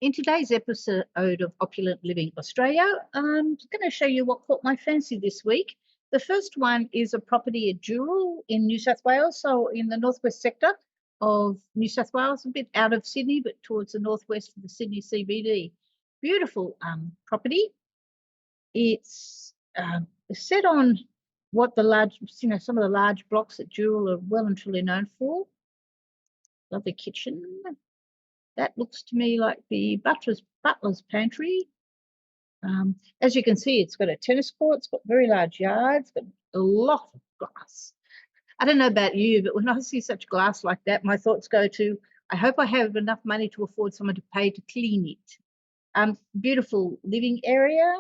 In today's episode of Opulent Living Australia, I'm going to show you what caught my fancy this week. The first one is a property at Dural in New South Wales, so in the northwest sector of New South Wales, a bit out of Sydney, but towards the northwest of the Sydney CBD. Beautiful property. It's set on what the large, some of the large blocks at Dural are well and truly known for. Lovely kitchen. That looks to me like the butler's pantry. As you can see, it's got a tennis court. It's got very large yards. Got a lot of glass. I don't know about you, but when I see such glass like that, my thoughts go to, I hope I have enough money to afford someone to pay to clean it. Beautiful living area.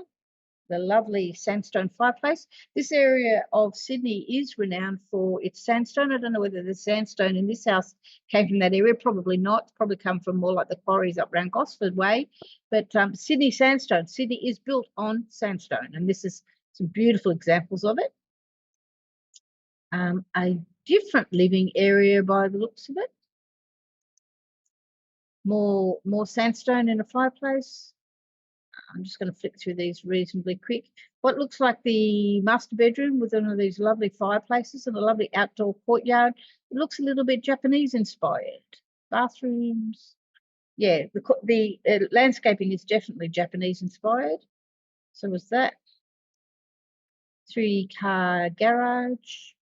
The lovely sandstone fireplace. This area of Sydney is renowned for its sandstone. I don't know whether the sandstone in this house came from that area. Probably not. It's probably come from more like the quarries up around Gosford Way. But Sydney sandstone. Sydney is built on sandstone, and this is some beautiful examples of it. A different living area by the looks of it. More sandstone in a fireplace. I'm just going to flick through these reasonably quick. What looks like the master bedroom with one of these lovely fireplaces and a lovely outdoor courtyard. It looks a little bit Japanese inspired. Bathrooms. Yeah, the landscaping is definitely Japanese inspired. So was that. 3-car garage.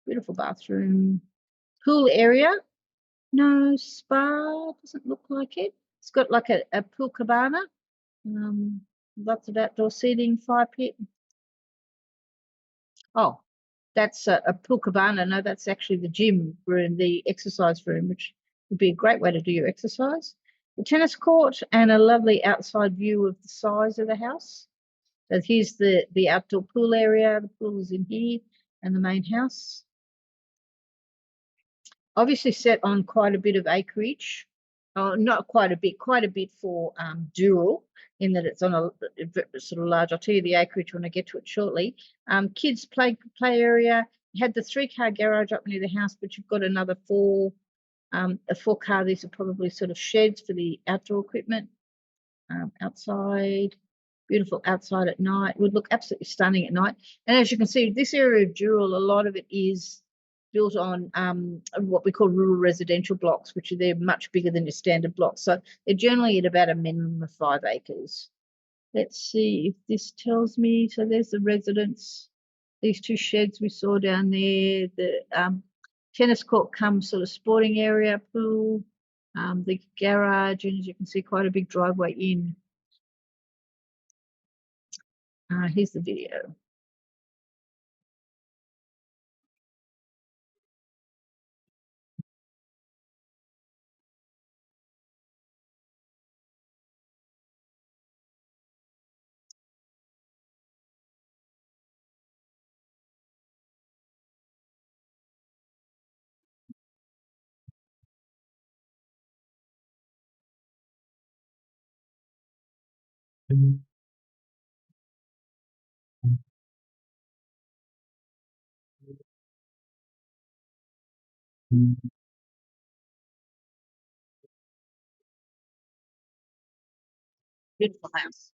Beautiful bathroom. Pool area. No spa. Doesn't look like it. It's got like a pool cabana. Lots of outdoor seating, fire pit. Oh, that's a pool cabana. No, that's actually the gym room, the exercise room, which would be a great way to do your exercise. The tennis court and a lovely outside view of the size of the house. So here's the outdoor pool area. The pool is in here and the main house. Obviously set on quite a bit of acreage. Oh, not quite a bit for Dural, in that it's on a sort of large. I'll tell you the acreage when I get to it shortly. Kids play area. You had the 3-car garage up near the house, but you've got another a 4-car. These are probably sort of sheds for the outdoor equipment. Outside, beautiful outside at night. Would look absolutely stunning at night. And as you can see, this area of Dural, a lot of it is built on what we call rural residential blocks, which they're much bigger than your standard blocks. So they're generally at about a minimum of 5 acres. Let's see if this tells me. So there's the residence. These 2 sheds we saw down there. The tennis court comes sort of sporting area, pool, the garage, and as you can see, quite a big driveway in. Here's the video. Beautiful house.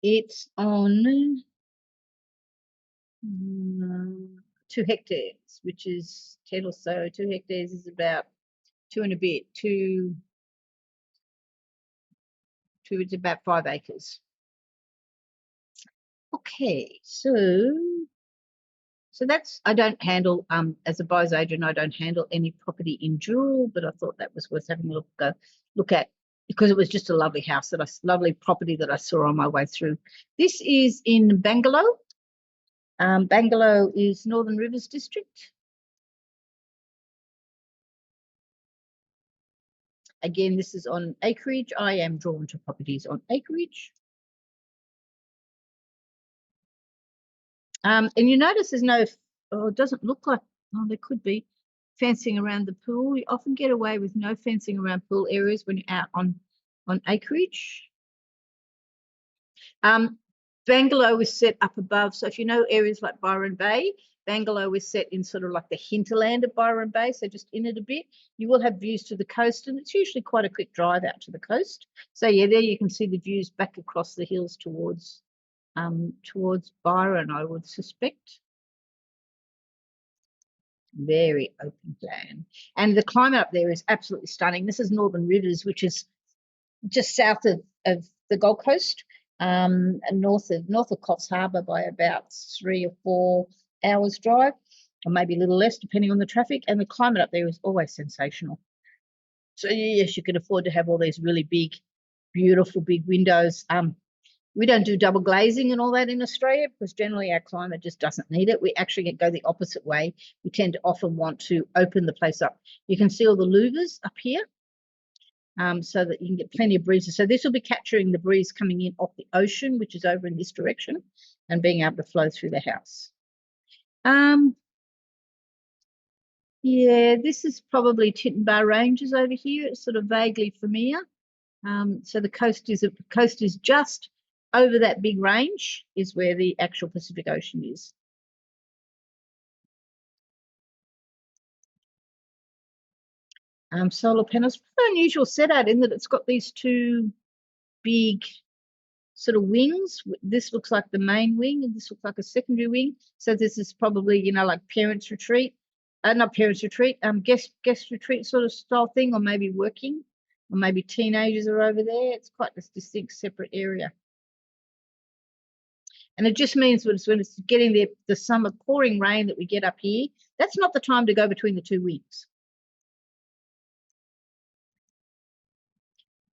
It's on 2 hectares, which is 10 or so. 2 hectares is about 2 and a bit. It's about 5 acres. Okay, so that's, I don't handle, as a buyer's agent, I don't handle any property in Dural, but I thought that was worth having a look at because it was just a lovely house, lovely property that I saw on my way through. This is in Bangalow. Bangalow is Northern Rivers District. Again, this is on acreage. I am drawn to properties on acreage. And you notice there's no, it doesn't look like, there could be fencing around the pool. You often get away with no fencing around pool areas when you're out on acreage. Bangalow is set up above. So if you know areas like Byron Bay, Bangalow is set in sort of like the hinterland of Byron Bay, so just in it a bit. You will have views to the coast, and it's usually quite a quick drive out to the coast. So yeah, there you can see the views back across the hills towards Byron, I would suspect. Very open plan. And the climate up there is absolutely stunning. This is Northern Rivers, which is just south of the Gold Coast, and north of Coffs Harbour by about 3 or 4 hours drive, or maybe a little less depending on the traffic. And the climate up there is always sensational. So yes, you can afford to have all these really big, beautiful big windows. We don't do double glazing and all that in Australia because generally our climate just doesn't need it. We actually go the opposite way. We tend to often want to open the place up. You can see all the louvers up here, so that you can get plenty of breezes. So this will be capturing the breeze coming in off the ocean, which is over in this direction, and being able to flow through the house. Yeah, this is probably Tintinbar Ranges over here. It's sort of vaguely familiar. So the coast is just over that big range is where the actual Pacific Ocean is. Solar panels, unusual setup in that it's got these 2 big sort of wings. This looks like the main wing, and this looks like a secondary wing. So this is probably, like parents' retreat, not parents' retreat, guest retreat sort of style thing, or maybe working, or maybe teenagers are over there. It's quite this distinct separate area. And it just means when it's getting the summer pouring rain that we get up here, that's not the time to go between the 2 wings.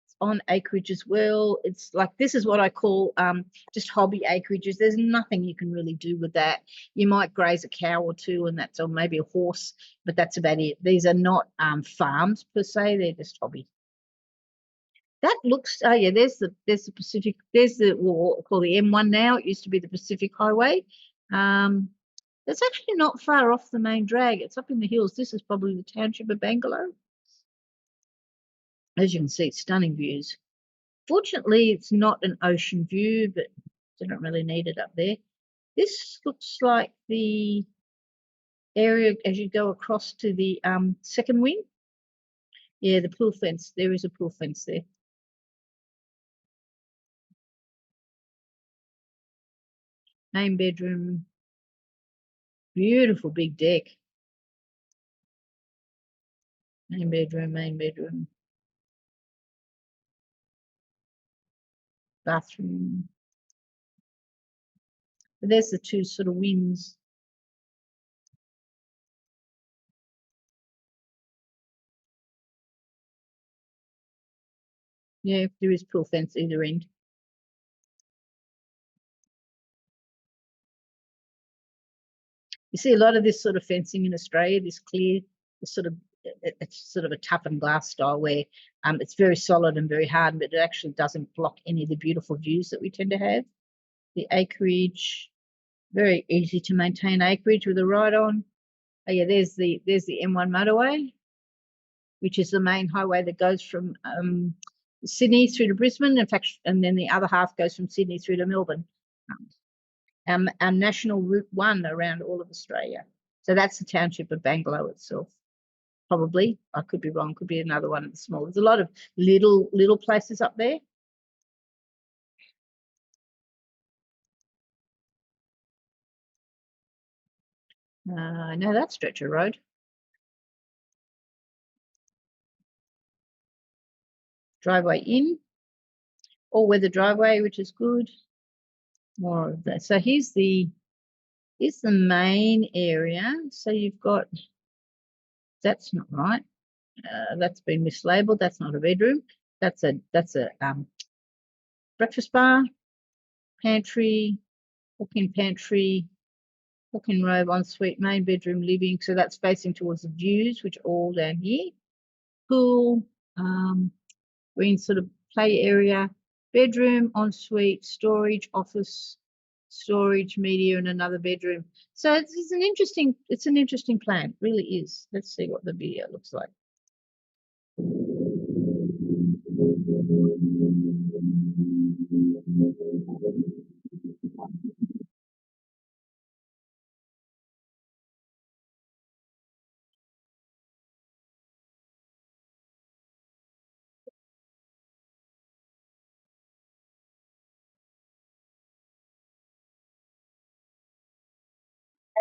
It's on acreage as well. It's like, this is what I call just hobby acreages. There's nothing you can really do with that. You might graze a cow or 2, and that's, or maybe a horse, but that's about it. These are not farms per se. They're just hobby. That looks, oh yeah, there's the Pacific, there's the, what we'll call the M1 now. It used to be the Pacific Highway. It's actually not far off the main drag. It's up in the hills. This is probably the township of Bangalow. As you can see, stunning views. Fortunately, it's not an ocean view, but I don't really need it up there. This looks like the area as you go across to the second wing. Yeah, the pool fence. There is a pool fence there. Main bedroom. Beautiful big deck. Main bedroom. Bathroom. But there's the 2 sort of wings. Yeah, there is pool fence either end. You see a lot of this sort of fencing in Australia, this clear, it's sort of a toughened glass style where it's very solid and very hard, but it actually doesn't block any of the beautiful views that we tend to have. The acreage, very easy to maintain acreage with a ride on. Oh yeah, there's the M1 motorway, which is the main highway that goes from Sydney through to Brisbane. In fact, and then the other half goes from Sydney through to Melbourne. Our national Route 1 around all of Australia. So that's the township of Bangalow itself. Probably, I could be wrong, could be another one of the small. There's a lot of little places up there. Now that stretch of road. Driveway in, all-weather driveway, which is good. More of that. So here's the main area. So you've got, that's not right. That's been mislabeled. That's not a bedroom. That's a breakfast bar, pantry, walk-in pantry, walk-in robe, ensuite, main bedroom, living. So that's facing towards the views, which are all down here. Pool, green sort of play area, bedroom, ensuite, storage, office, storage, media, and another bedroom. So it's an interesting plan, it really is. Let's see what the video looks like.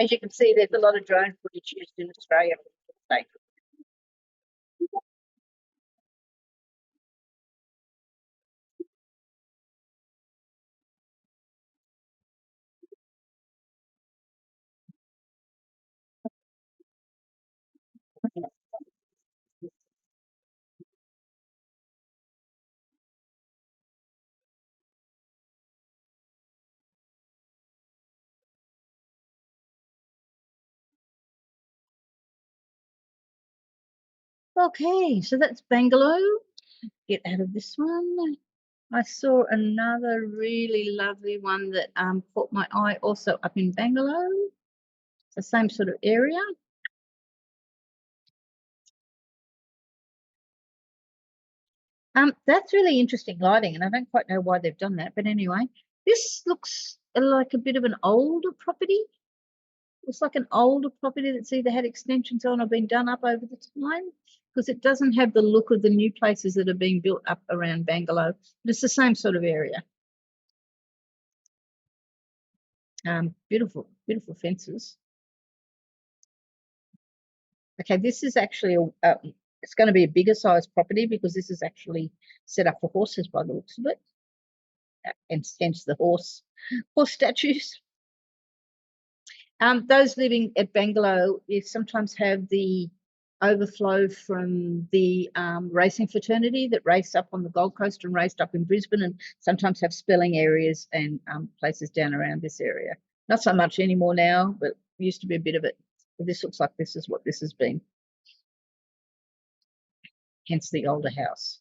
As you can see, there's a lot of drone footage used in Australia. Okay, so that's Bangalow. Get out of this one. I saw another really lovely one that caught my eye also up in Bangalow. It's the same sort of area. That's really interesting lighting, and I don't quite know why they've done that, but anyway, this looks like a bit of an older property. Looks like an older property that's either had extensions on or been done up over the time, because it doesn't have the look of the new places that are being built up around Bangalow. But it's the same sort of area. Beautiful, beautiful fences. Okay, this is actually it's going to be a bigger size property because this is actually set up for horses by the looks of it, and hence the horse statues. Those living at Bangalow, you sometimes have the overflow from the racing fraternity that race up on the Gold Coast and raced up in Brisbane, and sometimes have spelling areas and places down around this area. Not so much anymore now, but used to be a bit of it. But this looks like this is what this has been. Hence the older house.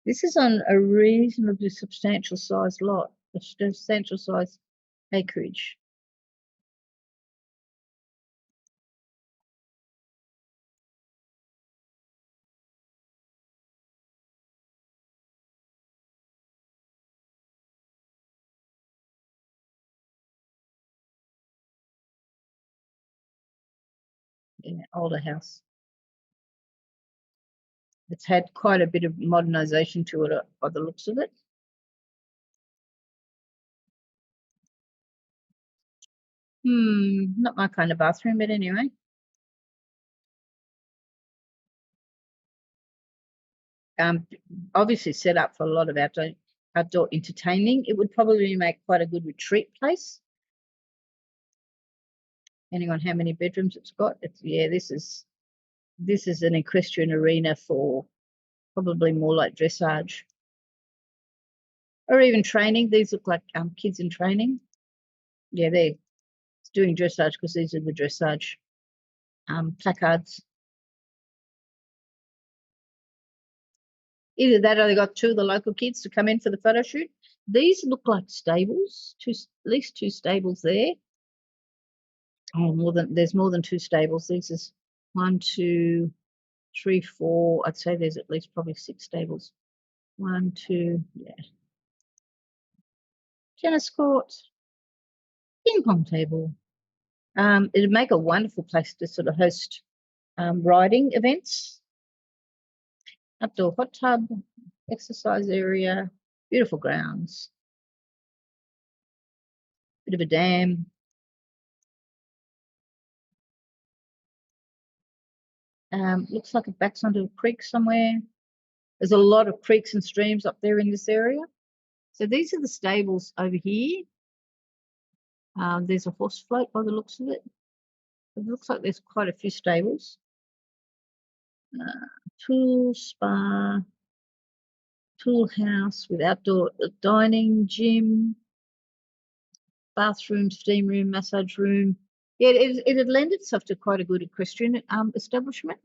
This is on a reasonably substantial size lot, a substantial size acreage. Yeah, older house. It's had quite a bit of modernisation to it by the looks of it. Not my kind of bathroom, but anyway. Obviously set up for a lot of outdoor entertaining. It would probably make quite a good retreat place, depending on how many bedrooms it's got. This is an equestrian arena for probably more like dressage or even training. These look like kids in training. Yeah, they're doing dressage because these are the dressage placards. Either that or they got two of the local kids to come in for the photo shoot. These look like stables, at least two stables there. Oh, there's more than two stables. This is 1, 2, 3, 4. I'd say there's at least probably 6 stables. 1, 2, yeah. Tennis court, ping pong table. It'd make a wonderful place to sort of host riding events. Outdoor hot tub, exercise area, beautiful grounds. Bit of a dam. Looks like it backs onto a creek somewhere. There's a lot of creeks and streams up there in this area. So these are the stables over here. There's a horse float by the looks of it. It looks like there's quite a few stables. Tool spa, tool house with outdoor dining, gym, bathroom, steam room, massage room. Yeah, it'd lend itself to quite a good equestrian establishment.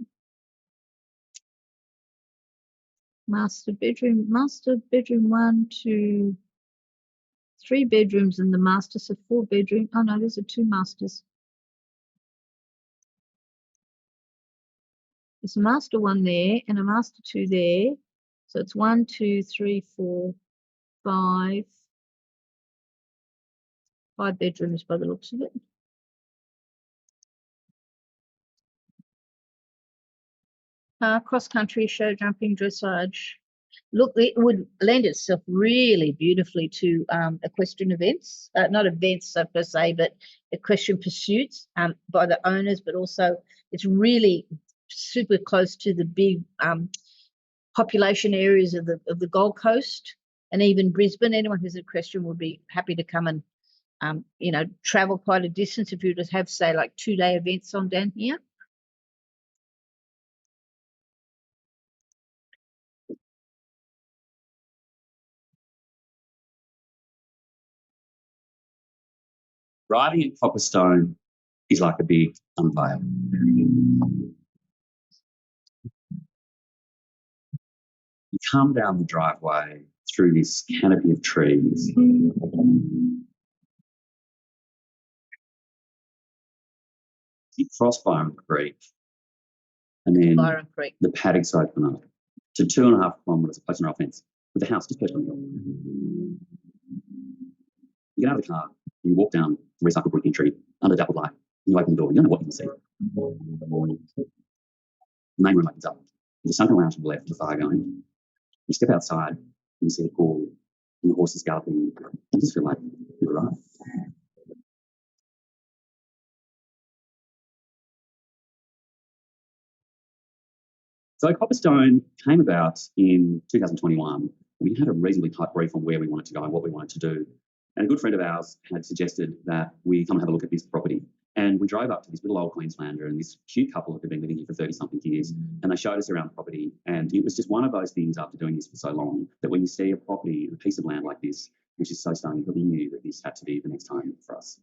Master bedroom 1, 2, 3 bedrooms in the master, so 4 bedroom. Oh no, there's 2 masters. There's a master 1 there and a master 2 there. So it's 1, 2, 3, 4, 5 bedrooms by the looks of it. Cross-country, show jumping, dressage. Look, it would lend itself really beautifully to equestrian events, not events per se, but equestrian pursuits by the owners, but also it's really super close to the big population areas of the Gold Coast and even Brisbane. Anyone who's an equestrian would be happy to come and travel quite a distance if you just have, say, like 2-day events on down here. Riding at Copperstone is like a big unveil. You come down the driveway through this canopy of trees. You cross Byron Creek, and then the paddocks open up to 2.5 kilometres of post and rail fence with the house just perched on the hill. You get out of the car and you walk down the recycled brick entry under dappled light. And you open the door and you don't know what you can see. The main room opens up. There's a sunken lounge to the left, the fire going. You step outside and you see the pool and the horses galloping. You just feel like you're right. So Copperstone came about in 2021. We had a reasonably tight brief on where we wanted to go and what we wanted to do. And a good friend of ours had suggested that we come and have a look at this property. And we drove up to this little old Queenslander and this cute couple who had been living here for 30-something years. And they showed us around the property. And it was just one of those things after doing this for so long that when you see a property, a piece of land like this, which is so stunning, we knew that this had to be the next home for us.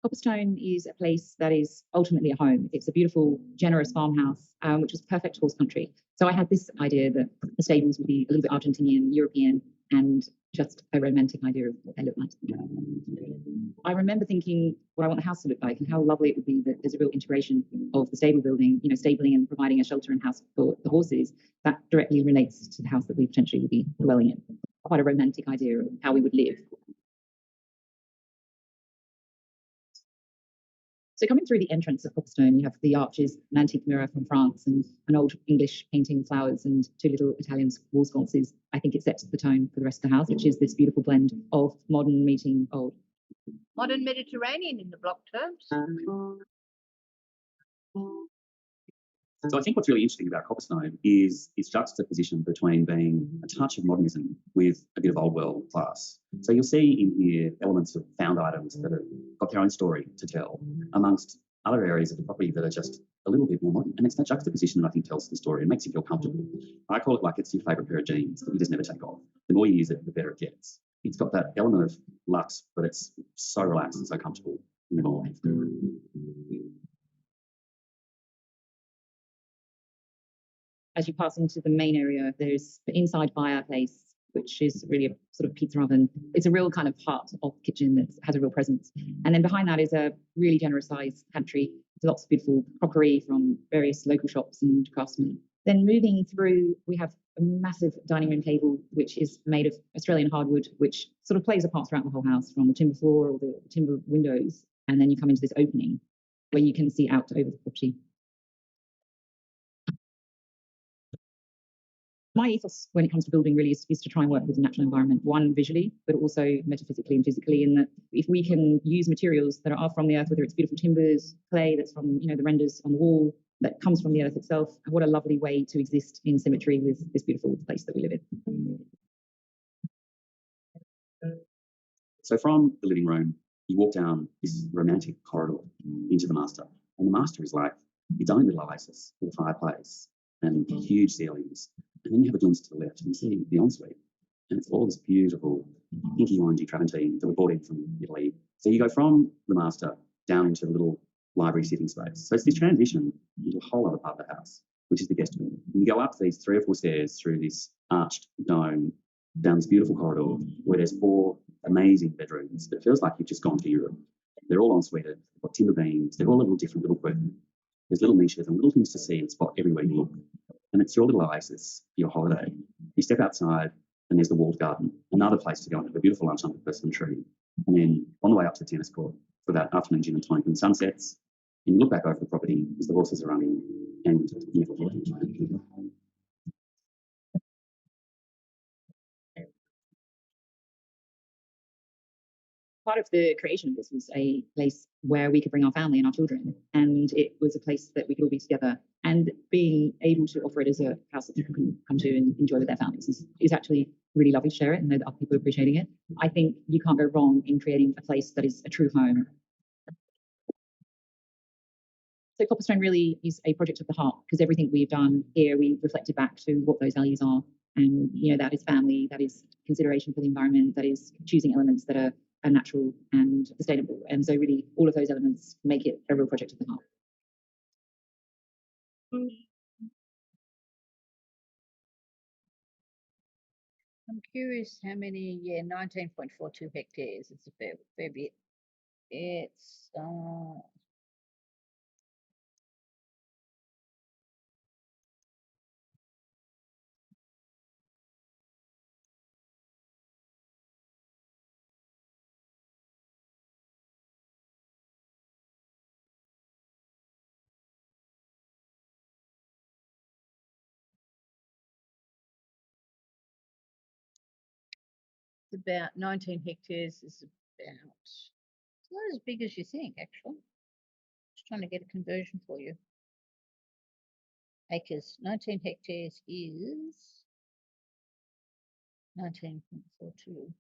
Copperstone is a place that is ultimately a home. It's a beautiful, generous farmhouse, which was perfect horse country. So I had this idea that the stables would be a little bit Argentinian, European, and just a romantic idea of what they look like. I remember thinking what I want the house to look like and how lovely it would be that there's a real integration of the stable building, stabling and providing a shelter and house for the horses that directly relates to the house that we potentially would be dwelling in. Quite a romantic idea of how we would live. So coming through the entrance of Copperstone, you have the arches, an antique mirror from France, and an old English painting, flowers, and 2 little Italian wall sconces. I think it sets the tone for the rest of the house, which is this beautiful blend of modern meeting old. Modern Mediterranean in the block terms. So I think what's really interesting about Copperstone is its juxtaposition between being a touch of modernism with a bit of old world class. So you'll see in here elements of found items that have got their own story to tell, amongst other areas of the property that are just a little bit more modern. And it's that juxtaposition that I think tells the story and makes you feel comfortable. I call it like it's your favourite pair of jeans that you just never take off. The more you use it, the better it gets. It's got that element of luxe, but it's so relaxed and so comfortable in the morning. As you pass into the main area, there's the inside fireplace, which is really a sort of pizza oven. It's a real kind of heart of the kitchen that has a real presence. And then behind that is a really generous sized pantry with lots of beautiful crockery from various local shops and craftsmen. Then moving through, we have a massive dining room table, which is made of Australian hardwood, which sort of plays a part throughout the whole house, from the timber floor or the timber windows. And then you come into this opening where you can see out over the property. My ethos when it comes to building really is to try and work with the natural environment, one, visually, but also metaphysically and physically, in that if we can use materials that are from the earth, whether it's beautiful timbers, clay that's from, the renders on the wall, that comes from the earth itself, what a lovely way to exist in symmetry with this beautiful place that we live in. So from the living room, you walk down this romantic corridor into the master. And the master is like its own little oasis with a fireplace and huge ceilings. And then you have a glimpse to the left and you see the ensuite. And it's all this beautiful pinky orangey travertine that we brought in from Italy. So you go from the master down into the little library sitting space. So it's this transition into a whole other part of the house, which is the guest room. And you go up these 3 or 4 stairs through this arched dome down this beautiful corridor where there's 4 amazing bedrooms. It feels like you've just gone to Europe. They're all ensuited. They've got timber beams. They're all a little different, little quirky. There's little niches and little things to see and spot everywhere you look. And it's your little oasis for your holiday. You step outside and there's the walled garden, another place to go and have a beautiful lunch under the personal tree. And then on the way up to the tennis court for that afternoon gin and tonic and sunsets, and you look back over the property as the horses are running and you never look. Part of the creation of this was a place where we could bring our family and our children, and it was a place that we could all be together. And being able to offer it as a house that people can come to and enjoy with their families is actually really lovely to share it and know that other people are appreciating it. I think you can't go wrong in creating a place that is a true home. So Copperstone really is a project of the heart, because everything we've done here, we've reflected back to what those values are. And, that is family, that is consideration for the environment, that is choosing elements that are natural and sustainable. And so really all of those elements make it a real project of the heart. I'm curious how many, 19.42 hectares. It's a fair bit. It's about 19 hectares is about, it's not as big as you think, actually. Just trying to get a conversion for you. Acres, 19 hectares is 19.42.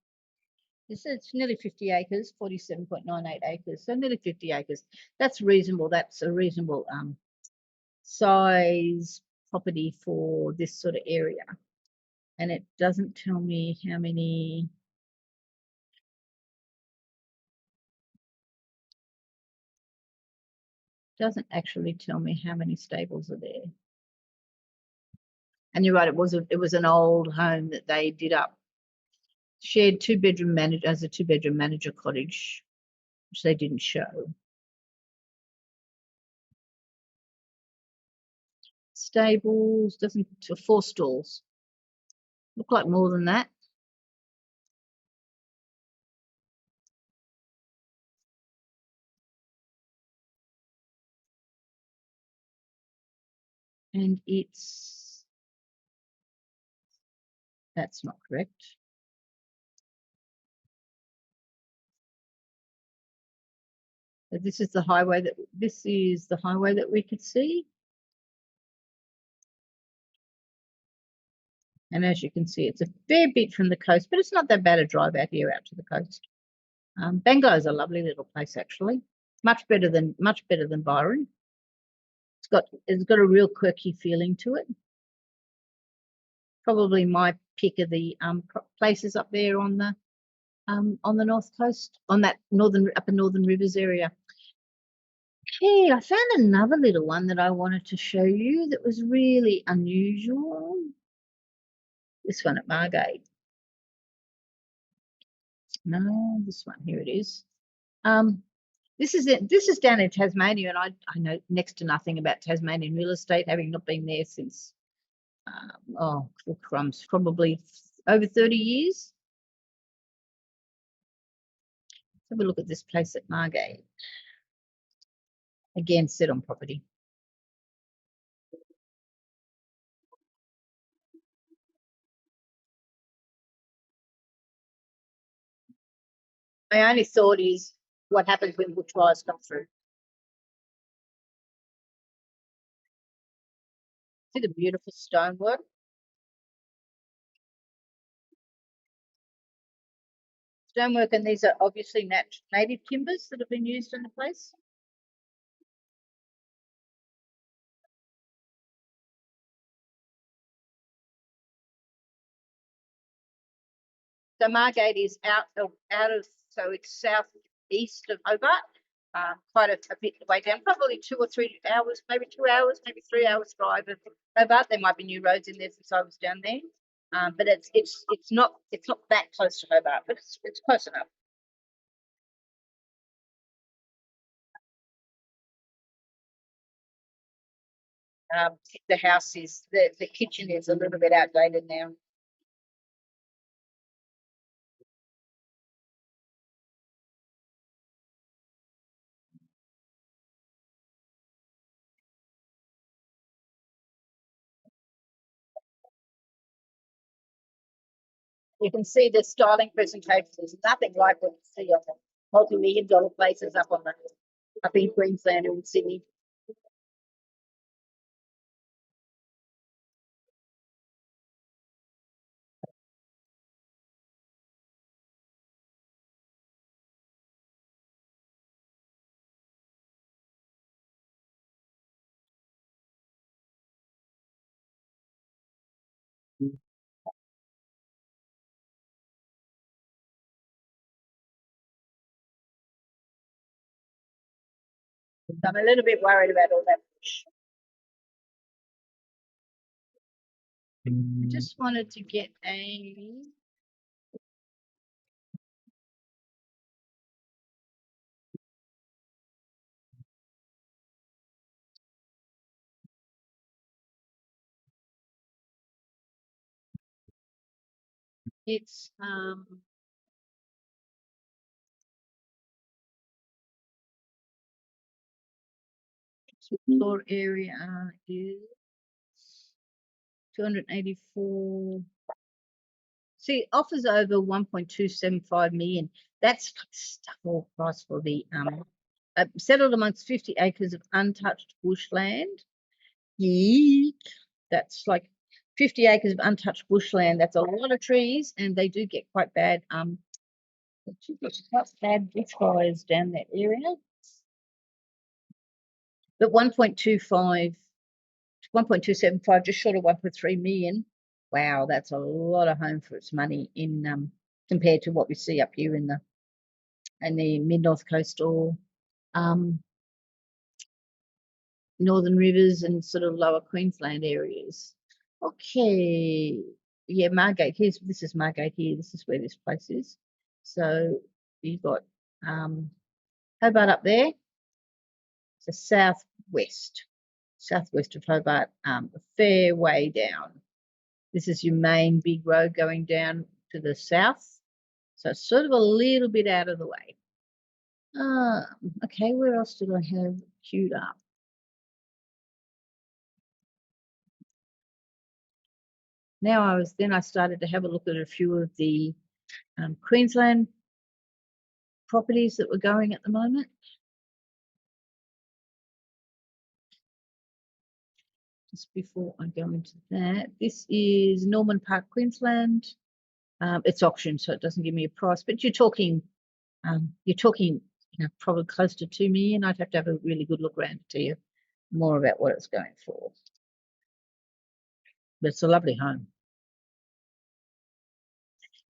It's nearly 50 acres, 47.98 acres, so nearly 50 acres. That's reasonable. That's a reasonable size property for this sort of area. And it doesn't tell me how many. Doesn't actually tell me how many stables are there. And you're right, it was an old home that they did up. Shared 2-bedroom manager as a 2-bedroom manager cottage, which they didn't show. Stables doesn't 4 stalls. Look like more than that. And that's not correct. So this is the highway that we could see. And as you can see, it's a fair bit from the coast, but it's not that bad a drive out here out to the coast. Bangalow is a lovely little place, actually. Much better than Byron. It's got a real quirky feeling to it. Probably my pick of the places up there on the north coast, on that upper northern rivers area. Okay, I found another little one that I wanted to show you that was really unusual. This one at Margate. No, this one, here it is. This is down in Tasmania, and I know next to nothing about Tasmanian real estate, having not been there since crumbs, probably over 30 years. Let's have a look at this place at Margate. Again, set on property. My only thought is what happens when bushfires come through. See the beautiful stonework? Stonework, and these are obviously native timbers that have been used in the place. So Margate is out of, so it's southeast of Hobart, quite a bit way down, probably 2 or 3 hours, maybe 2 hours, maybe 3 hours drive of Hobart. There might be new roads in there since I was down there, but it's not that close to Hobart, but it's close enough. The house is the kitchen is a little bit outdated now. You can see the styling presentation is nothing like what you see on the multi-million-dollar places up in Queensland or in Sydney. So I'm a little bit worried about all that bush. I just wanted to get it's floor area is 284. See, it offers over 1.275 million. That's stuff all price for the settled amongst 50 acres of untouched bushland. Yeek. That's like 50 acres of untouched bushland. That's a lot of trees, and they do get quite bad quite bad bushfires down that area. But 1.275, just short of 1.3 million. Wow, that's a lot of home for its money in compared to what we see up here in the mid-north coastal Northern Rivers and sort of lower Queensland areas. Okay, yeah, Margate. This is Margate here. This is where this place is. So you've got Hobart up there. It's the southwest of Hobart, a fair way down. This is your main big road going down to the south. So it's sort of a little bit out of the way. Okay, where else did I have queued up? I started to have a look at a few of the Queensland properties that were going at the moment. Just before I go into that, this is Norman Park, Queensland. It's auction, so it doesn't give me a price, but you're talking probably close to 2 million. I'd have to have a really good look around to tell you more about what it's going for. But it's a lovely home.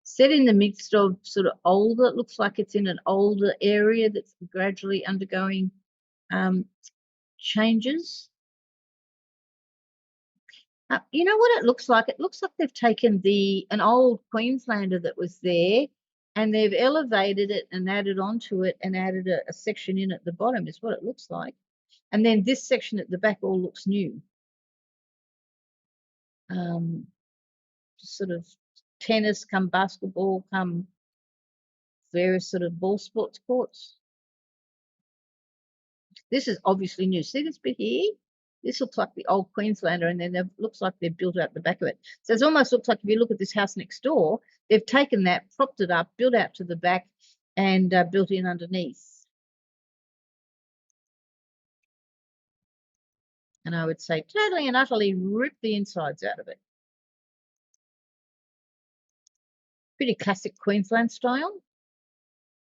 Set in the midst of sort of older, it looks like it's in an older area that's gradually undergoing changes. You know what it looks like? It looks like they've taken an old Queenslander that was there and they've elevated it and added onto it and added a section in at the bottom is what it looks like. And then this section at the back all looks new. Sort of tennis, come basketball, come various sort of ball sports courts. This is obviously new. See this bit here? This looks like the old Queenslander, and then it looks like they've built out the back of it. So it almost looks like if you look at this house next door, they've taken that, propped it up, built out to the back, and built in underneath. And I would say totally and utterly rip the insides out of it. Pretty classic Queensland style.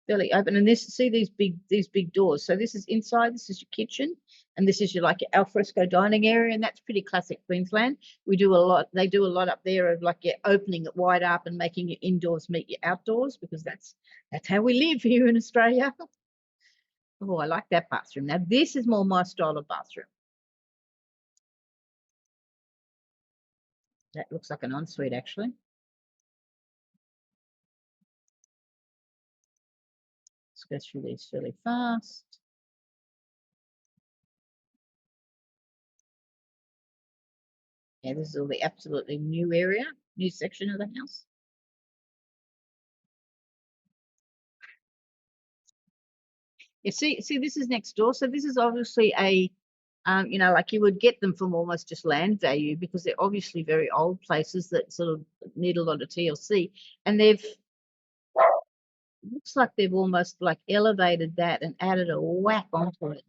Fairly open, and see these big doors. So this is inside, this is your kitchen, and this is your like your alfresco dining area, and that's pretty classic Queensland. We do a lot, they do a lot up there of like opening it wide up and making your indoors meet your outdoors, because that's how we live here in Australia. Oh, I like that bathroom. Now this is more my style of bathroom. That looks like an ensuite actually. Let's go through these fairly fast. Yeah, this is all the absolutely new area, new section of the house. You see, this is next door. So this is obviously a, you know, like you would get them from almost just land value, because they're obviously very old places that sort of need a lot of TLC, and looks like they've almost like elevated that and added a whack onto it.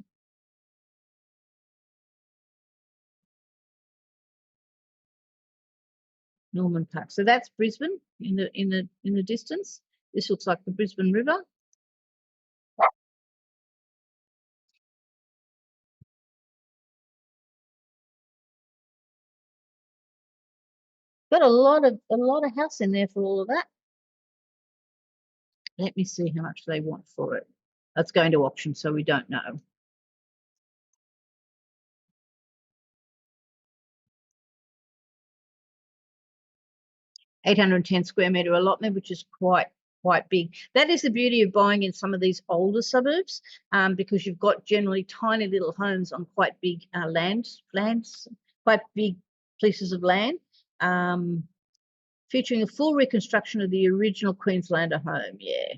Norman Park. So that's Brisbane in the distance. This looks like the Brisbane River. Got a lot of house in there for all of that. Let me see how much they want for it. That's going to auction, so we don't know. $810 square metre allotment, which is quite big. That is the beauty of buying in some of these older suburbs, because you've got generally tiny little homes on quite big lands, quite big pieces of land, featuring a full reconstruction of the original Queenslander home. Yeah,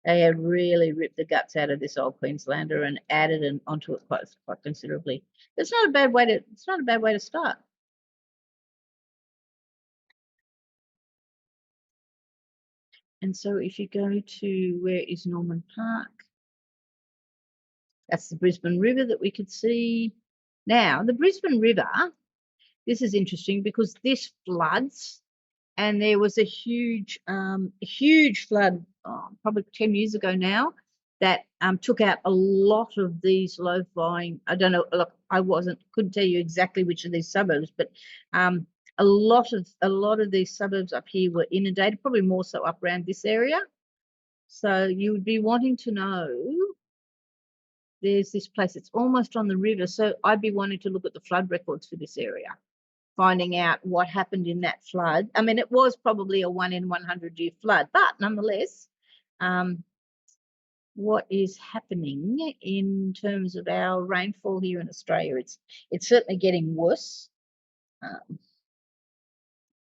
they had really ripped the guts out of this old Queenslander and added onto it quite considerably. It's not a bad way to start. And so if you go to, where is Norman Park? That's the Brisbane River that we could see. Now, the Brisbane River, this is interesting because this floods, and there was a huge flood probably 10 years ago now that took out a lot of these low-lying, I don't know, look, couldn't tell you exactly which of these suburbs, but a lot of these suburbs up here were inundated, probably more so up around this area. So you would be wanting to know, there's this place, it's almost on the river, so I'd be wanting to look at the flood records for this area, finding out what happened in that flood. I mean, it was probably a 1 in 100 year flood, but nonetheless, what is happening in terms of our rainfall here in Australia? It's certainly getting worse.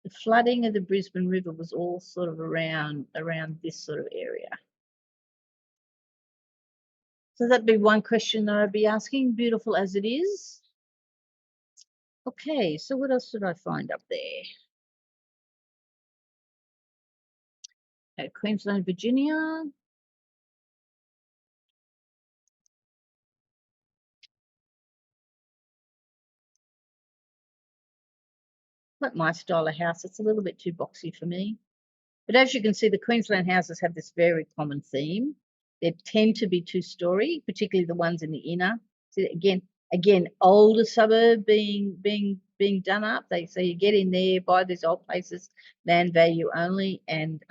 The flooding of the Brisbane River was all sort of around this sort of area. So that'd be one question that I'd be asking, beautiful as it is. Okay, so what else did I find up there? Queensland, Virginia. Like my style of house, it's a little bit too boxy for me. But as you can see, the Queensland houses have this very common theme. They tend to be two-story, particularly the ones in the inner. So again, older suburb being done up. So you get in there, buy these old places, land value only, and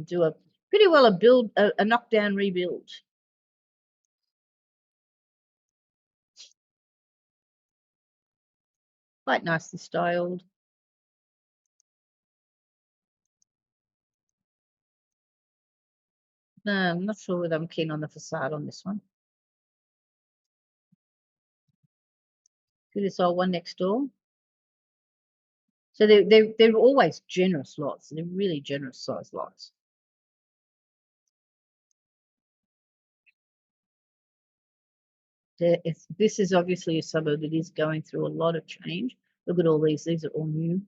do a pretty well a knockdown rebuild. Quite nicely styled. No, I'm not sure whether I'm keen on the facade on this one. See this old one next door? So they're always generous lots. They're really generous sized lots. This is obviously a suburb that is going through a lot of change. Look at all these. These are all new,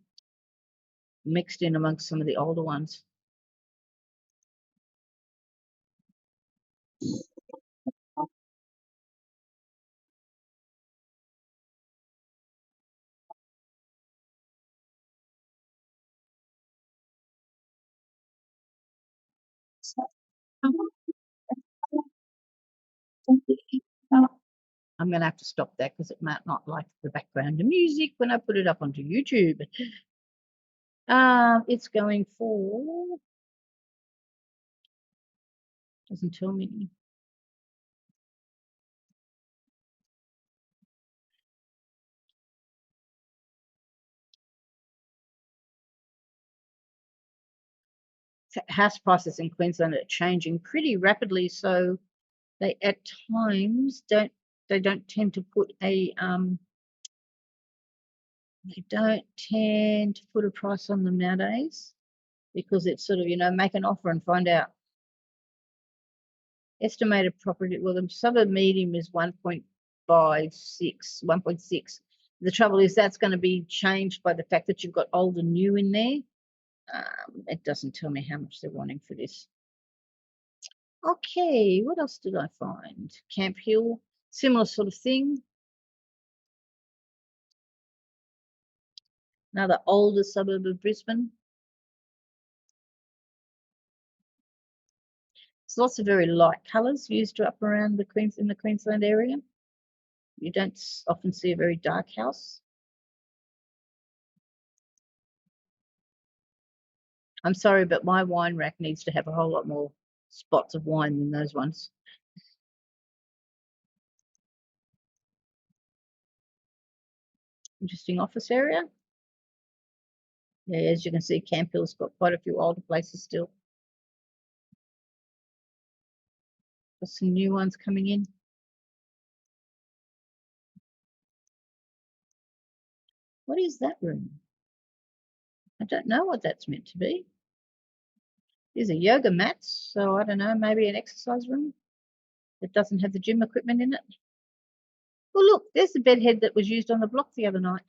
mixed in amongst some of the older ones. I'm going to have to stop that because it might not like the background music when I put it up onto YouTube. It's going for, doesn't tell me. House prices in Queensland are changing pretty rapidly, so they at times don't tend to put a price on them nowadays, because it's sort of, make an offer and find out. Estimated property, well, the suburb medium is 1.56, 1.6. The trouble is that's going to be changed by the fact that you've got old and new in there. It doesn't tell me how much they're wanting for this. Okay, what else did I find? Camp Hill, similar sort of thing. Another older suburb of Brisbane. There's lots of very light colours used up around in the Queensland area. You don't often see a very dark house. I'm sorry, but my wine rack needs to have a whole lot more spots of wine than those ones. Interesting office area. Yeah, as you can see, Camp Hill's got quite a few older places still. Got some new ones coming in. What is that room? I don't know what that's meant to be. These are yoga mats, so I don't know, maybe an exercise room that doesn't have the gym equipment in it. Well, look, there's the bed head that was used on the block the other night.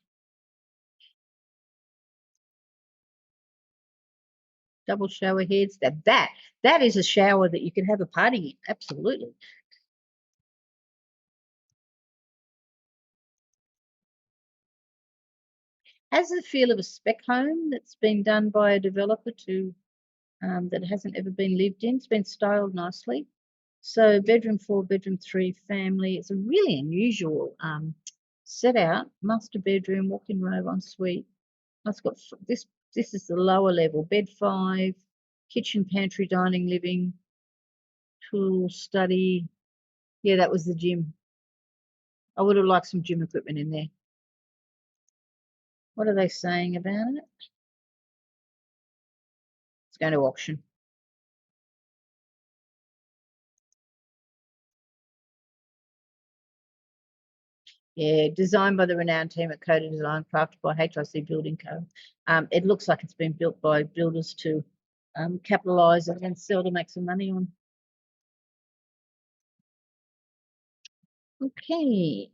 Double shower heads. That is a shower that you can have a party in. Absolutely. Has the feel of a spec home that's been done by a developer that hasn't ever been lived in. It's been styled nicely. So bedroom 4, bedroom 3, family. It's a really unusual set out. Master bedroom, walk-in robe, ensuite. It's got this. This is the lower level. Bed 5, kitchen, pantry, dining, living, tool, study. Yeah, that was the gym. I would have liked some gym equipment in there. What are they saying about it? It's going to auction. Yeah, designed by the renowned team at Coda Design, crafted by HIC Building Co. It looks like it's been built by builders to capitalise and sell to make some money on. Okay.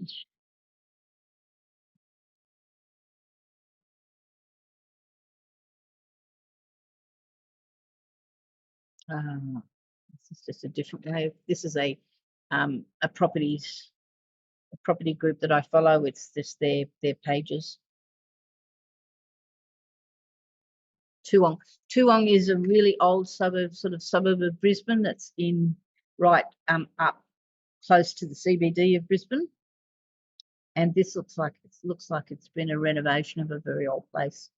This is just a different way. This is a property group that I follow. It's just their pages. Toowong is a really old suburb of Brisbane that's in right up close to the CBD of Brisbane. And this looks like it's been a renovation of a very old place.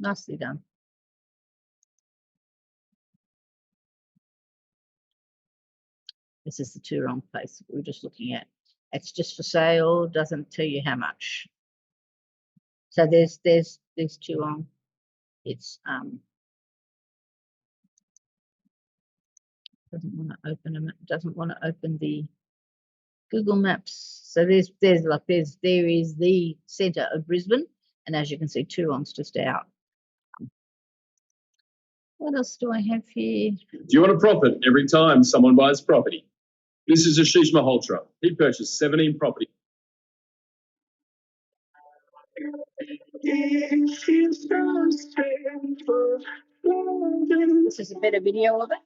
Nicely done. This is the Toowong place we were just looking at. It's just for sale, doesn't tell you how much. So there's Toowong. It's doesn't want to open the Google Maps. So there is the centre of Brisbane, and as you can see, Toowong's just out. What else do I have here? Do you want a profit every time someone buys property? This is Ashish Malhotra. He purchased 17 properties. This is a better video of it.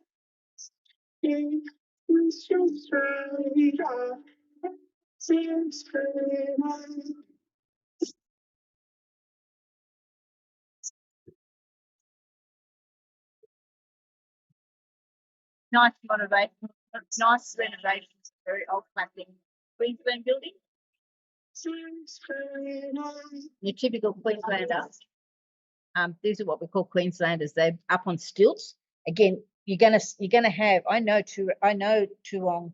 Nice renovation, nice renovations, very old classic Queensland building. The typical Queenslander. These are what we call Queenslanders. They're up on stilts. Again, you're gonna have. I know Toowong.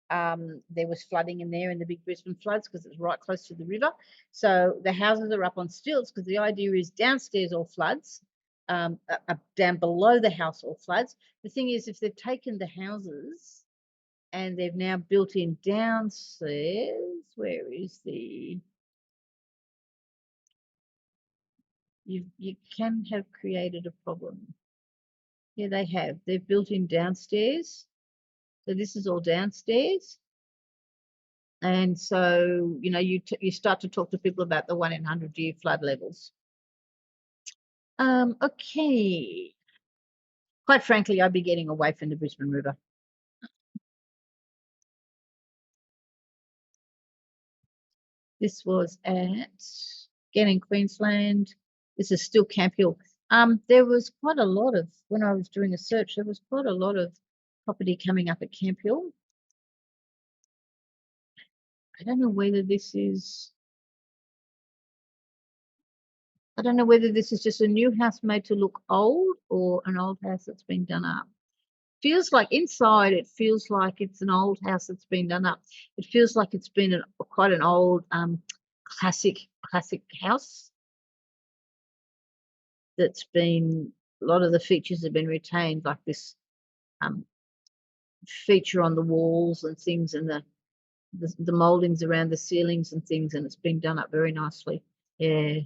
There was flooding in there in the big Brisbane floods because it's right close to the river. So the houses are up on stilts because the idea is downstairs all floods, down below the house all floods. The thing is, if they've taken the houses and they've now built in downstairs, where is the? You can have created a problem. Yeah, they have. They've built in downstairs. So this is all downstairs. And so, you know, you start to talk to people about the 1 in 100-year flood levels. Okay. Quite frankly, I'd be getting away from the Brisbane River. This was at, again in Queensland. This is still Camp Hill. There was quite a lot of, when I was doing a search, there was quite a lot of property coming up at Camp Hill. I don't know whether this is, just a new house made to look old or an old house that's been done up. Feels like inside, it feels like it's an old house that's been done up. It feels like it's been quite an old classic house that's been, a lot of the features have been retained, like this feature on the walls and things, and the moldings around the ceilings and things, and it's been done up very nicely. Yeah,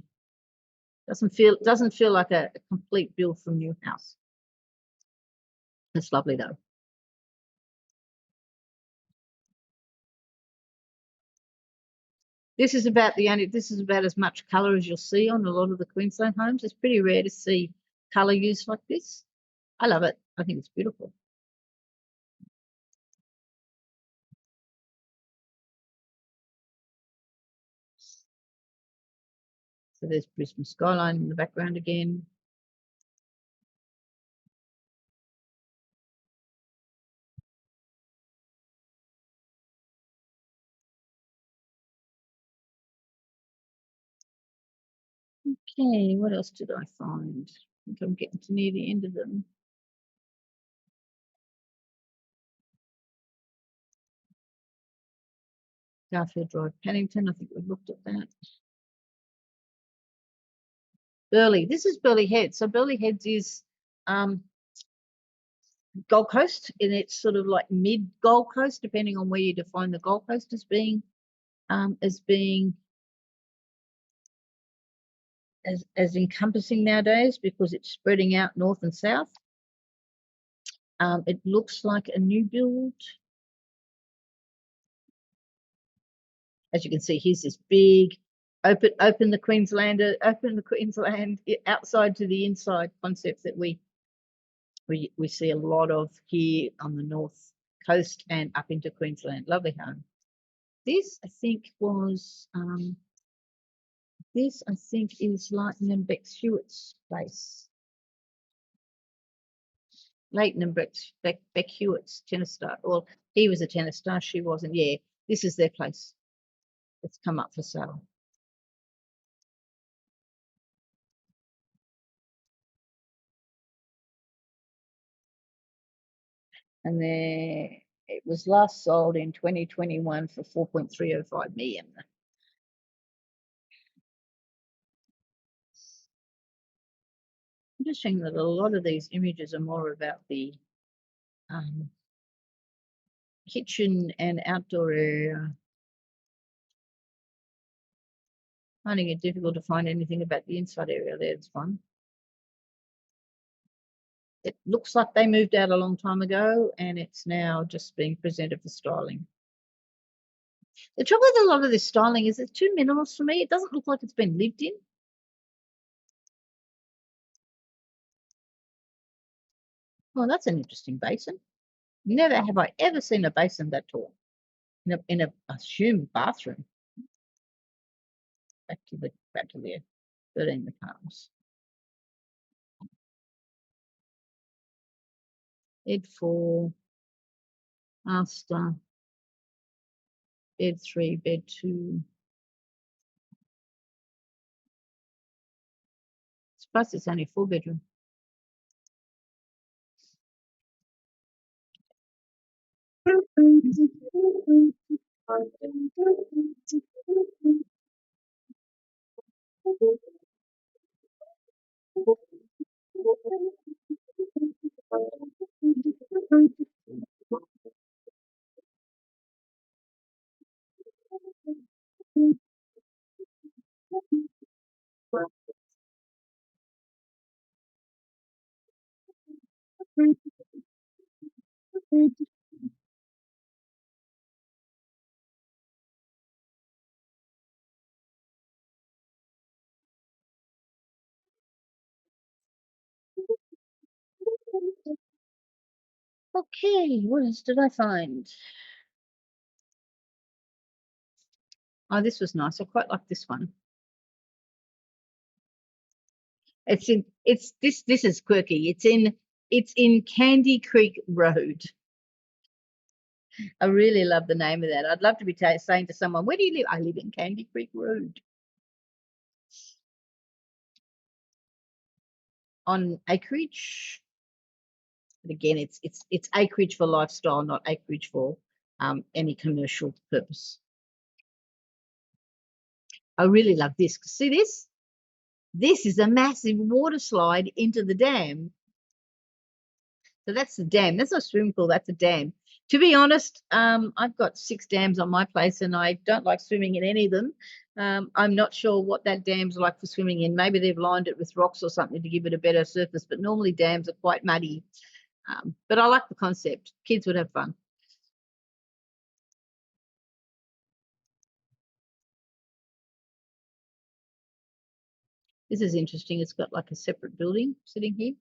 doesn't feel like a complete build from new house. It's lovely though. This is about as much colour as you'll see on a lot of the Queensland homes. It's pretty rare to see colour used like this. I love it. I think it's beautiful. So there's Brisbane skyline in the background again. Okay, what else did I find? I think I'm getting to near the end of them. Garfield Drive, Paddington. I think we've looked at that. Burleigh. This is Burleigh Heads. So Burleigh Heads is Gold Coast, and it's sort of like mid Gold Coast, depending on where you define the Gold Coast as being as encompassing nowadays, because it's spreading out north and south. It looks like a new build. As you can see, here's this big open the Queensland outside to the inside concept that we see a lot of here on the north coast and up into Queensland. Lovely home. This I think is Leighton and Beck Hewitt's place. Leighton and Beck Hewitt's tennis star. Well, he was a tennis star, she wasn't. Yeah, this is their place. It's come up for sale. And it was last sold in 2021 for 4.305 million. I'm just showing that a lot of these images are more about the kitchen and outdoor area. Finding it difficult to find anything about the inside area there. It's fun. It looks like they moved out a long time ago and it's now just being presented for styling. The trouble with a lot of this styling is it's too minimalist for me. It doesn't look like it's been lived in. Well, that's an interesting basin. Never have I ever seen a basin that tall in a assumed bathroom. Back to the 13 the cars. bed 4, master, bed 3, bed 2. Plus it's only 4-bedroom. Okay, what else did I find? Oh, this was nice. I quite like this one. This is quirky. It's in Candy Creek Road. I really love the name of that. I'd love to be saying to someone, "Where do you live?" I live in Candy Creek Road. On acreage. But again, it's acreage for lifestyle, not acreage for any commercial purpose. I really love this. See this? This is a massive water slide into the dam. So that's the dam. That's not a swimming pool. That's a dam. To be honest, I've got 6 dams on my place, and I don't like swimming in any of them. I'm not sure what that dam's like for swimming in. Maybe they've lined it with rocks or something to give it a better surface, but normally dams are quite muddy. But I like the concept. Kids would have fun. This is interesting. It's got like a separate building sitting here.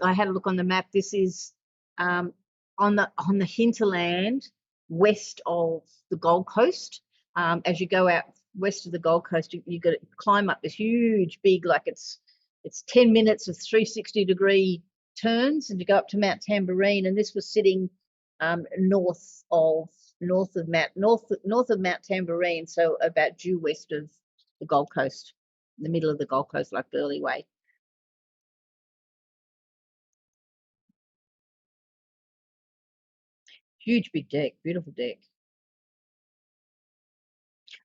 I had a look on the map. This is on the hinterland west of the Gold Coast. As you go out west of the Gold Coast, you got to climb up this huge, big, like it's 10 minutes of 360-degree turns, and you go up to Mount Tamborine. And this was sitting north of Mount Tamborine, so about due west of the Gold Coast, in the middle of the Gold Coast, like Burleigh Way. Huge big deck, beautiful deck.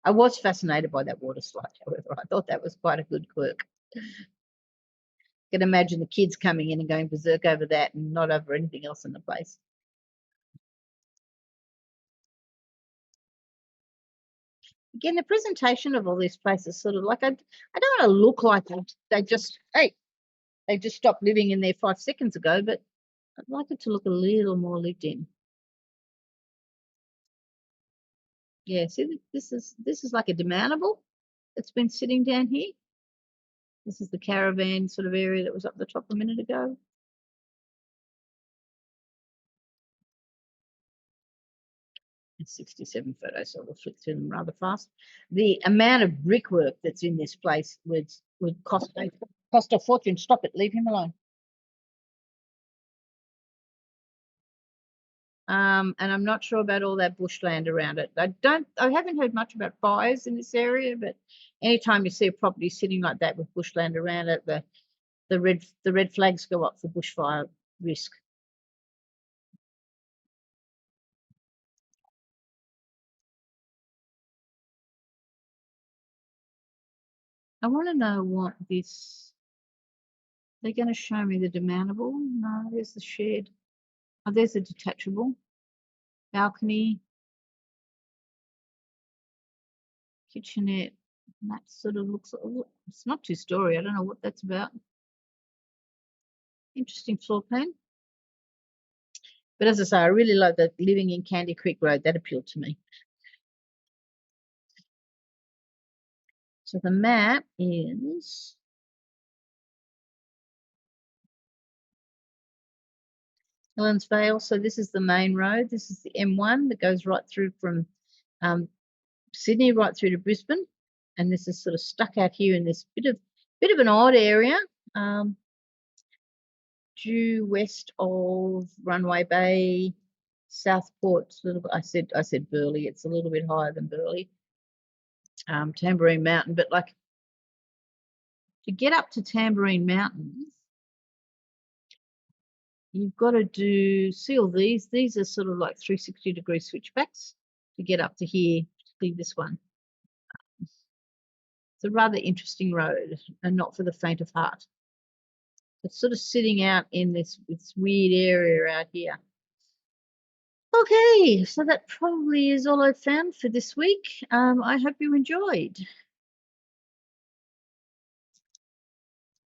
I was fascinated by that water slide, however. I thought that was quite a good quirk. I can imagine the kids coming in and going berserk over that and not over anything else in the place. Again, the presentation of all these places sort of like, I don't want to look like they just stopped living in there 5 seconds ago, but I'd like it to look a little more lived in. Yeah, see, this is like a demountable that's been sitting down here. This is the caravan sort of area that was up the top a minute ago. It's 67 photos, so we'll flick through them rather fast. The amount of brickwork that's in this place would cost a fortune. Stop it, leave him alone. And I'm not sure about all that bushland around it. I haven't heard much about fires in this area, but anytime you see a property sitting like that with bushland around it, the red flags go up for bushfire risk. I want to know what this. They're going to show me the demountable. No, there's the shed. Oh, there's a detachable balcony, kitchenette. And that sort of looks. It's not 2-story. I don't know what that's about. Interesting floor plan. But as I say, I really like that living in Candy Creek Road. That appealed to me. So the map is Helens Vale. So this is the main road. This is the M1 that goes right through from Sydney right through to Brisbane. And this is sort of stuck out here in this bit of Bit of an odd area, due west of Runway Bay, Southport. I said Burleigh. It's a little bit higher than Burleigh. Tambourine Mountain, but like to get up to Tambourine Mountains, you've got to see all these. These are sort of like 360-degree switchbacks to get up to here, particularly this one. It's a rather interesting road and not for the faint of heart. It's sort of sitting out in this weird area out here. Okay, so that probably is all I've found for this week. I hope you enjoyed.